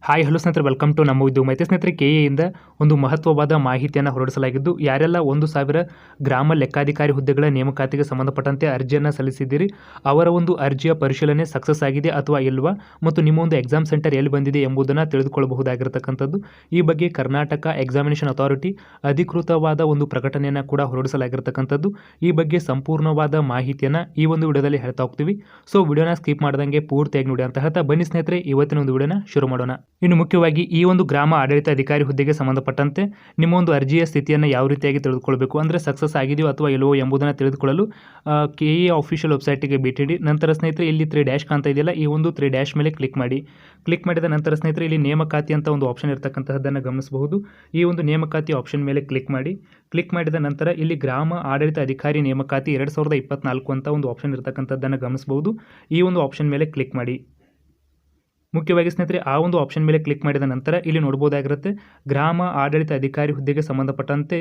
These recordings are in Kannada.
ಹಾಯ್ ಹಲೋ ಸ್ನೇಹಿತರೆ, ವೆಲ್ಕಮ್ ಟು ನಮ್ಮ ಉದ್ಯೋಗ ಮಾಹಿತಿ. ಸ್ನೇಹಿತರೆ, ಕೆಎಯಿಂದ ಒಂದು ಮಹತ್ವವಾದ ಮಾಹಿತಿಯನ್ನು ಹೊರಡಿಸಲಾಗಿದ್ದು, ಯಾರೆಲ್ಲ 1,000 ಗ್ರಾಮ ಲೆಕ್ಕಾಧಿಕಾರಿ ಹುದ್ದೆಗಳ ನೇಮಕಾತಿಗೆ ಸಂಬಂಧಪಟ್ಟಂತೆ ಅರ್ಜಿಯನ್ನು ಸಲ್ಲಿಸಿದ್ದೀರಿ, ಅವರ ಒಂದು ಅರ್ಜಿಯ ಪರಿಶೀಲನೆ ಸಕ್ಸಸ್ ಆಗಿದೆ ಅಥವಾ ಇಲ್ವಾ, ಮತ್ತು ನಿಮ್ಮ ಒಂದು ಎಕ್ಸಾಮ್ ಸೆಂಟರ್ ಎಲ್ಲಿ ಬಂದಿದೆ ಎಂಬುದನ್ನು ತಿಳಿದುಕೊಳ್ಳಬಹುದಾಗಿರತಕ್ಕಂಥದ್ದು. ಈ ಬಗ್ಗೆ ಕರ್ನಾಟಕ ಎಕ್ಸಾಮಿನೇಷನ್ ಅಥಾರಿಟಿ ಅಧಿಕೃತವಾದ ಒಂದು ಪ್ರಕಟಣೆಯನ್ನು ಕೂಡ ಹೊರಡಿಸಲಾಗಿರತಕ್ಕಂಥದ್ದು. ಈ ಬಗ್ಗೆ ಸಂಪೂರ್ಣವಾದ ಮಾಹಿತಿಯನ್ನು ಈ ಒಂದು ವಿಡಿಯೋದಲ್ಲಿ ಹೇಳ್ತಾ ಹೋಗ್ತೀವಿ. ಸೊ ವಿಡಿಯೋನ ಸ್ಕಿಪ್ ಮಾಡ್ದಂಗೆ ಪೂರ್ತಿಯಾಗಿ ನೋಡಿ ಅಂತ ಹೇಳ್ತಾ ಬನ್ನಿ ಸ್ನೇಹಿತರೆ, ಇವತ್ತಿನ ಒಂದು ವಿಡಿಯೋನ ಶುರು ಮಾಡೋಣ. ಇನ್ನು ಮುಖ್ಯವಾಗಿ ಈ ಒಂದು ಗ್ರಾಮ ಆಡಳಿತ ಅಧಿಕಾರಿ ಹುದ್ದೆಗೆ ಸಂಬಂಧಪಟ್ಟಂತೆ ನಿಮ್ಮ ಒಂದು ಅರ್ಜಿಯ ಸ್ಥಿತಿಯನ್ನು ಯಾವ ರೀತಿಯಾಗಿ ತಿಳಿದುಕೊಳ್ಳಬೇಕು, ಅಂದರೆ ಸಕ್ಸಸ್ ಆಗಿದೆಯೋ ಅಥವಾ ಇಲ್ಲವೋ ಎಂಬುದನ್ನು ತಿಳಿದುಕೊಳ್ಳಲು ಕೆಎ ಆಫಿಷಿಯಲ್ ವೆಬ್ಸೈಟಿಗೆ ಭೇಟಿ ನೀಡಿ. ನಂತರ ಸ್ನೇಹಿತರೆ, ಇಲ್ಲಿ 3 ಡ್ಯಾಶ್ ಕಾಣ್ತಾ ಇದೆಯಲ್ಲ, ಈ ಒಂದು 3 ಡ್ಯಾಶ್ ಮೇಲೆ ಕ್ಲಿಕ್ ಮಾಡಿ. ಕ್ಲಿಕ್ ಮಾಡಿದ ನಂತರ ಸ್ನೇಹಿತರೆ, ಇಲ್ಲಿ ನೇಮಕಾತಿ ಅಂತ ಒಂದು ಆಪ್ಷನ್ ಇರತಕ್ಕಂತಹದ್ದನ್ನು ಗಮನಿಸಬಹುದು. ಈ ಒಂದು ನೇಮಕಾತಿ ಆಪ್ಷನ್ ಮೇಲೆ ಕ್ಲಿಕ್ ಮಾಡಿ. ಕ್ಲಿಕ್ ಮಾಡಿದ ನಂತರ ಇಲ್ಲಿ ಗ್ರಾಮ ಆಡಳಿತ ಅಧಿಕಾರಿ ನೇಮಕಾತಿ 2024 ಅಂತ ಒಂದು ಆಪ್ಷನ್ ಇರತಕ್ಕಂಥದ್ದನ್ನು ಗಮನಿಸಬಹುದು. ಈ ಒಂದು ಆಪ್ಷನ್ ಮೇಲೆ ಕ್ಲಿಕ್ ಮಾಡಿ. ಮುಖ್ಯವಾಗಿ ಸ್ನೇಹಿತರೆ, ಆ ಒಂದು ಆಪ್ಷನ್ ಮೇಲೆ ಕ್ಲಿಕ್ ಮಾಡಿದ ನಂತರ ಇಲ್ಲಿ ನೋಡ್ಬೋದಾಗಿರುತ್ತೆ, ಗ್ರಾಮ ಆಡಳಿತ ಅಧಿಕಾರಿ ಹುದ್ದೆಗೆ ಸಂಬಂಧಪಟ್ಟಂತೆ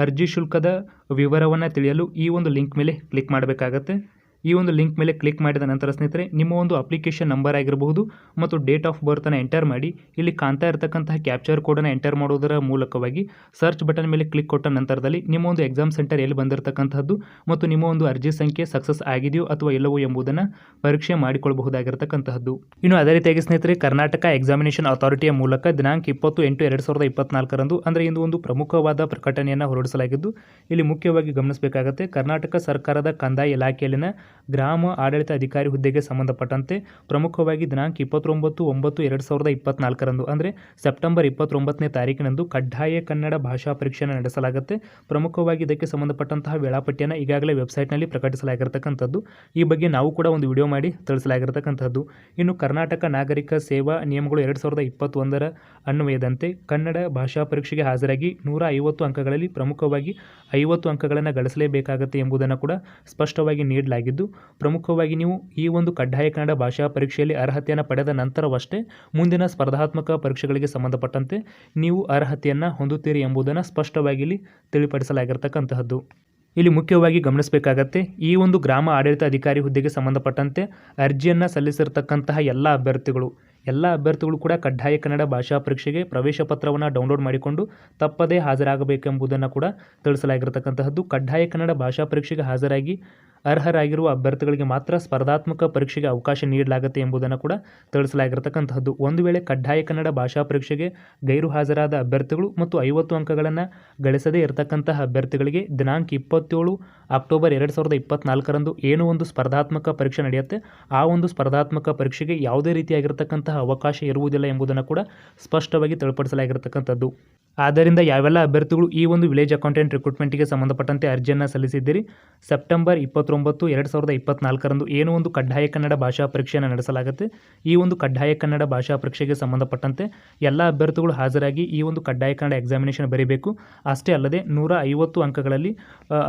ಅರ್ಜಿ ಶುಲ್ಕದ ವಿವರವನ್ನು ತಿಳಿಯಲು ಈ ಒಂದು ಲಿಂಕ್ ಮೇಲೆ ಕ್ಲಿಕ್ ಮಾಡಬೇಕಾಗತ್ತೆ. ಈ ಒಂದು ಲಿಂಕ್ ಮೇಲೆ ಕ್ಲಿಕ್ ಮಾಡಿದ ನಂತರ ಸ್ನೇಹಿತರೆ, ನಿಮ್ಮ ಒಂದು ಅಪ್ಲಿಕೇಶನ್ ನಂಬರ್ ಆಗಿರಬಹುದು ಮತ್ತು ಡೇಟ್ ಆಫ್ ಬರ್ತನ್ನು ಎಂಟರ್ ಮಾಡಿ. ಇಲ್ಲಿ ಕಾಣ್ತಾ ಇರತಕ್ಕಂತಹ ಕ್ಯಾಪ್ಚರ್ ಕೋಡನ್ನು ಎಂಟರ್ ಮಾಡೋದರ ಮೂಲಕವಾಗಿ ಸರ್ಚ್ ಬಟನ್ ಮೇಲೆ ಕ್ಲಿಕ್ ಕೊಟ್ಟ ನಂತರದಲ್ಲಿ ನಿಮ್ಮ ಒಂದು ಎಕ್ಸಾಮ್ ಸೆಂಟರ್ ಎಲ್ಲಿ ಬಂದಿರತಕ್ಕಂಥದ್ದು ಮತ್ತು ನಿಮ್ಮ ಒಂದು ಅರ್ಜಿ ಸಂಖ್ಯೆ ಸಕ್ಸಸ್ ಆಗಿದೆಯೋ ಅಥವಾ ಇಲ್ಲವೋ ಎಂಬುದನ್ನು ಪರೀಕ್ಷೆ ಮಾಡಿಕೊಳ್ಳಬಹುದಾಗಿರತಕ್ಕಂತಹದ್ದು. ಇನ್ನು ಅದೇ ರೀತಿಯಾಗಿ ಸ್ನೇಹಿತರೆ, ಕರ್ನಾಟಕ ಎಕ್ಸಾಮಿನೇಷನ್ ಅಥಾರಿಟಿಯ ಮೂಲಕ ದಿನಾಂಕ 20/8/2024 ಅಂದರೆ ಇಂದು ಒಂದು ಪ್ರಮುಖವಾದ ಪ್ರಕಟಣೆಯನ್ನು ಹೊರಡಿಸಲಾಗಿದ್ದು, ಇಲ್ಲಿ ಮುಖ್ಯವಾಗಿ ಗಮನಿಸಬೇಕಾಗುತ್ತೆ, ಕರ್ನಾಟಕ ಸರ್ಕಾರದ ಕಂದಾಯ ಇಲಾಖೆಯಲ್ಲಿನ ಗ್ರಾಮ ಆಡಳಿತ ಅಧಿಕಾರಿ ಹುದ್ದೆಗೆ ಸಂಬಂಧಪಟ್ಟಂತೆ ಪ್ರಮುಖವಾಗಿ ದಿನಾಂಕ 29/9/2024 ಅಂದರೆ ಸೆಪ್ಟೆಂಬರ್ 29ನೇ ತಾರೀಕಿನಂದು ಕಡ್ಡಾಯ ಕನ್ನಡ ಭಾಷಾ ಪರೀಕ್ಷೆಯನ್ನು ನಡೆಸಲಾಗುತ್ತೆ. ಪ್ರಮುಖವಾಗಿ ಇದಕ್ಕೆ ಸಂಬಂಧಪಟ್ಟಂತಹ ವೇಳಾಪಟ್ಟಿಯನ್ನು ಈಗಾಗಲೇ ವೆಬ್ಸೈಟ್ನಲ್ಲಿ ಪ್ರಕಟಿಸಲಾಗಿರತಕ್ಕಂಥದ್ದು. ಈ ಬಗ್ಗೆ ನಾವು ಕೂಡ ಒಂದು ವಿಡಿಯೋ ಮಾಡಿ ತಿಳಿಸಲಾಗಿರತಕ್ಕಂಥದ್ದು. ಇನ್ನು ಕರ್ನಾಟಕ ನಾಗರಿಕ ಸೇವಾ ನಿಯಮಗಳು 2021 ಅನ್ವಯದಂತೆ ಕನ್ನಡ ಭಾಷಾ ಪರೀಕ್ಷೆಗೆ ಹಾಜರಾಗಿ 150 ಅಂಕಗಳಲ್ಲಿ ಪ್ರಮುಖವಾಗಿ 50 ಅಂಕಗಳನ್ನು ಗಳಿಸಲೇಬೇಕಾಗುತ್ತೆ ಎಂಬುದನ್ನು ಕೂಡ ಸ್ಪಷ್ಟವಾಗಿ ನೀಡಲಾಗಿದ್ದು, ಪ್ರಮುಖವಾಗಿ ನೀವು ಈ ಒಂದು ಕಡ್ಡಾಯ ಕನ್ನಡ ಭಾಷಾ ಪರೀಕ್ಷೆಯಲ್ಲಿ ಅರ್ಹತೆಯನ್ನು ಪಡೆದ ನಂತರವಷ್ಟೇ ಮುಂದಿನ ಸ್ಪರ್ಧಾತ್ಮಕ ಪರೀಕ್ಷೆಗಳಿಗೆ ಸಂಬಂಧಪಟ್ಟಂತೆ ನೀವು ಅರ್ಹತೆಯನ್ನು ಹೊಂದುತ್ತೀರಿ ಎಂಬುದನ್ನು ಸ್ಪಷ್ಟವಾಗಿ ಇಲ್ಲಿ ತಿಳಿಪಡಿಸಲಾಗಿರತಕ್ಕಂತಹದ್ದು. ಇಲ್ಲಿ ಮುಖ್ಯವಾಗಿ ಗಮನಿಸಬೇಕಾಗತ್ತೆ, ಈ ಒಂದು ಗ್ರಾಮ ಆಡಳಿತ ಅಧಿಕಾರಿ ಹುದ್ದೆಗೆ ಸಂಬಂಧಪಟ್ಟಂತೆ ಅರ್ಜಿಯನ್ನು ಸಲ್ಲಿಸಿರ್ತಕ್ಕಂತಹ ಎಲ್ಲ ಅಭ್ಯರ್ಥಿಗಳು ಕೂಡ ಕಡ್ಡಾಯ ಕನ್ನಡ ಭಾಷಾ ಪರೀಕ್ಷೆಗೆ ಪ್ರವೇಶ ಪತ್ರವನ್ನು ಡೌನ್ಲೋಡ್ ಮಾಡಿಕೊಂಡು ತಪ್ಪದೇ ಹಾಜರಾಗಬೇಕೆಂಬುದನ್ನು ಕೂಡ ತಿಳಿಸಲಾಗಿರತಕ್ಕಂತಹದ್ದು. ಕಡ್ಡಾಯ ಕನ್ನಡ ಭಾಷಾ ಪರೀಕ್ಷೆಗೆ ಹಾಜರಾಗಿ ಅರ್ಹರಾಗಿರುವ ಅಭ್ಯರ್ಥಿಗಳಿಗೆ ಮಾತ್ರ ಸ್ಪರ್ಧಾತ್ಮಕ ಪರೀಕ್ಷೆಗೆ ಅವಕಾಶ ನೀಡಲಾಗುತ್ತೆ ಎಂಬುದನ್ನು ಕೂಡ ತಿಳಿಸಲಾಗಿರತಕ್ಕಂತಹದ್ದು. ಒಂದು ವೇಳೆ ಕಡ್ಡಾಯ ಕನ್ನಡ ಭಾಷಾ ಪರೀಕ್ಷೆಗೆ ಗೈರು ಹಾಜರಾದ ಅಭ್ಯರ್ಥಿಗಳು ಮತ್ತು 50 ಅಂಕಗಳನ್ನು ಗಳಿಸದೇ ಇರತಕ್ಕಂತಹ ಅಭ್ಯರ್ಥಿಗಳಿಗೆ ದಿನಾಂಕ 27 ಅಕ್ಟೋಬರ್ 2024 ಏನು ಒಂದು ಸ್ಪರ್ಧಾತ್ಮಕ ಪರೀಕ್ಷೆ ನಡೆಯುತ್ತೆ, ಆ ಒಂದು ಸ್ಪರ್ಧಾತ್ಮಕ ಪರೀಕ್ಷೆಗೆ ಯಾವುದೇ ರೀತಿಯಾಗಿರತಕ್ಕಂತಹ ಅವಕಾಶ ಇರುವುದಿಲ್ಲ ಎಂಬುದನ್ನು ಕೂಡ ಸ್ಪಷ್ಟವಾಗಿ ತಿಳಿಪಡಿಸಲಾಗಿರತಕ್ಕಂಥದ್ದು. ಆದ್ದರಿಂದ ಯಾವೆಲ್ಲ ಅಭ್ಯರ್ಥಿಗಳು ಈ ಒಂದು ವಿಲೇಜ್ ಅಕೌಂಟೆಂಟ್ ರಿಕ್ರೂಟ್ಮೆಂಟ್ಗೆ ಸಂಬಂಧಪಟ್ಟಂತೆ ಅರ್ಜಿಯನ್ನು ಸಲ್ಲಿಸಿದ್ದೀರಿ, ಸೆಪ್ಟೆಂಬರ್ 29, 2024 ಏನು ಒಂದು ಕಡ್ಡಾಯ ಕನ್ನಡ ಭಾಷಾ ಪರೀಕ್ಷೆಯನ್ನು ನಡೆಸಲಾಗುತ್ತೆ, ಈ ಒಂದು ಕಡ್ಡಾಯ ಕನ್ನಡ ಭಾಷಾ ಪರೀಕ್ಷೆಗೆ ಸಂಬಂಧಪಟ್ಟಂತೆ ಎಲ್ಲ ಅಭ್ಯರ್ಥಿಗಳು ಹಾಜರಾಗಿ ಈ ಒಂದು ಕಡ್ಡಾಯ ಕನ್ನಡ ಎಕ್ಸಾಮಿನೇಷನ್ ಬರೀಬೇಕು. ಅಷ್ಟೇ ಅಲ್ಲದೆ 150 ಅಂಕಗಳಲ್ಲಿ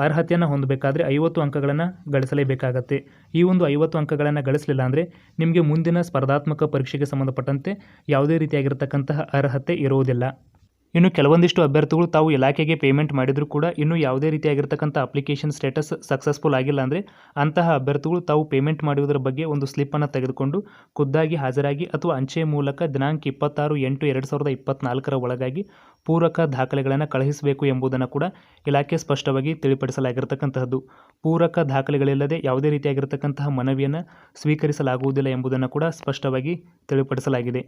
ಅರ್ಹತೆಯನ್ನು ಹೊಂದಬೇಕಾದ್ರೆ 50 ಅಂಕಗಳನ್ನು ಗಳಿಸಲೇಬೇಕಾಗತ್ತೆ. ಈ ಒಂದು 50 ಅಂಕಗಳನ್ನು ಗಳಿಸಲಿಲ್ಲ ಅಂದರೆ ನಿಮಗೆ ಮುಂದಿನ ಸ್ಪರ್ಧಾತ್ಮಕ ಪರೀಕ್ಷೆಗೆ ಸಂಬಂಧಪಟ್ಟಂತೆ ಯಾವುದೇ ರೀತಿಯಾಗಿರತಕ್ಕಂತಹ ಅರ್ಹತೆ ಇರುವುದಿಲ್ಲ. ಇನ್ನು ಕೆಲವೊಂದಿಷ್ಟು ಅಭ್ಯರ್ಥಿಗಳು ತಾವು ಇಲಾಖೆಗೆ ಪೇಮೆಂಟ್ ಮಾಡಿದರೂ ಕೂಡ ಇನ್ನೂ ಯಾವುದೇ ರೀತಿಯಾಗಿರ್ತಕ್ಕಂಥ ಅಪ್ಲಿಕೇಶನ್ ಸ್ಟೇಟಸ್ ಸಕ್ಸಸ್ಫುಲ್ ಆಗಿಲ್ಲ ಅಂದರೆ ಅಂತಹ ಅಭ್ಯರ್ಥಿಗಳು ತಾವು ಪೇಮೆಂಟ್ ಮಾಡುವುದರ ಬಗ್ಗೆ ಒಂದು ಸ್ಲಿಪ್ಪನ್ನು ತೆಗೆದುಕೊಂಡು ಖುದ್ದಾಗಿ ಹಾಜರಾಗಿ ಅಥವಾ ಅಂಚೆ ಮೂಲಕ ದಿನಾಂಕ 26/8/2024 ಒಳಗಾಗಿ ಪೂರಕ ದಾಖಲೆಗಳನ್ನು ಕಳುಹಿಸಬೇಕು ಎಂಬುದನ್ನು ಕೂಡ ಇಲಾಖೆ ಸ್ಪಷ್ಟವಾಗಿ ತಿಳಿಪಡಿಸಲಾಗಿರತಕ್ಕಂತಹದ್ದು. ಪೂರಕ ದಾಖಲೆಗಳಿಲ್ಲದೆ ಯಾವುದೇ ರೀತಿಯಾಗಿರತಕ್ಕಂತಹ ಮನವಿಯನ್ನು ಸ್ವೀಕರಿಸಲಾಗುವುದಿಲ್ಲ ಎಂಬುದನ್ನು ಕೂಡ ಸ್ಪಷ್ಟವಾಗಿ ತಿಳಿಪಡಿಸಲಾಗಿದೆ.